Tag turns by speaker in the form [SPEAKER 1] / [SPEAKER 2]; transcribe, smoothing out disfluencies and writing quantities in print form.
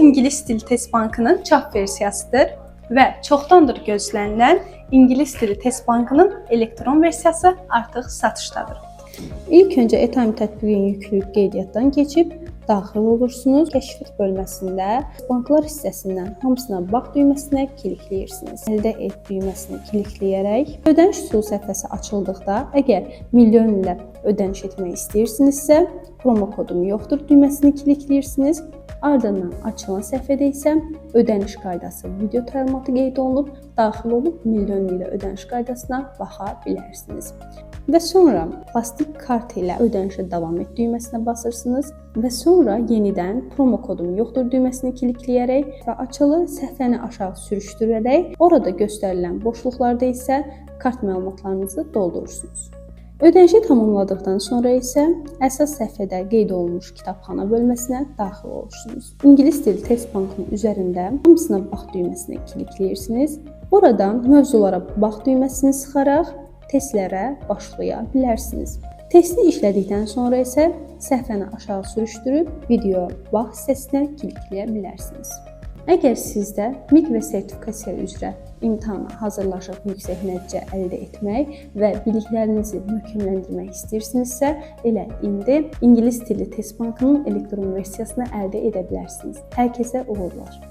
[SPEAKER 1] İngilis Dili Test Bankının çap versiyasıdır və çoxdandır gözlənilən İngilis Dili Test Bankının elektron versiyası artıq satışdadır. İlk öncə ETAMI tətbiqini yükləyib qeydiyyatdan keçib daxil olursunuz. Kəşfiyyat bölməsində banklar hissəsindən hamısına bax düyməsinə klikləyirsiniz. Əldə et düyməsini klikləyərək ödəniş üsul səhifəsi açıldıqda əgər milyon ilə ödəniş etmək istəyirsinizsə promo kodum yoxdur düyməsini klikləyirsiniz. Ardından açılan səhifədə isə ödəniş qaydası video təlimatı qeyd olunub, daxil olub milyon ilə ödəniş qaydasına baxa bilərsiniz. Və sonra plastik kart ilə ödənişə davam et düyməsinə basırsınız və sonra yenidən promo kodum yoxdur düyməsini klikləyərək və açılı səhifəni aşağı sürüşdürərək orada göstərilən boşluqlarda isə kart məlumatlarınızı doldurursunuz. Ödənişi tamamladıqdan sonra isə əsas səhifədə qeyd olunmuş kitabxana bölməsinə daxil olursunuz. İngilis Dili Test Bankının üzərində hamısına bax düyməsinə klikləyirsiniz. Oradan mövzulara bax düyməsini sıxaraq testlərə başlaya bilərsiniz. Testi işlədikdən sonra isə səhifəni aşağı sürüşdürüb video bax hissəsinə klikləyə bilərsiniz. Əgər sizdə MİQ və sertifikasiya üzrə imtahana hazırlaşıb yüksək nəticə əldə etmək və biliklərinizi möhkəmləndirmək istəyirsinizsə, elə indi İngilis Dili Test Bankının elektron versiyasını əldə edə bilərsiniz. Hər kəsə uğurlar.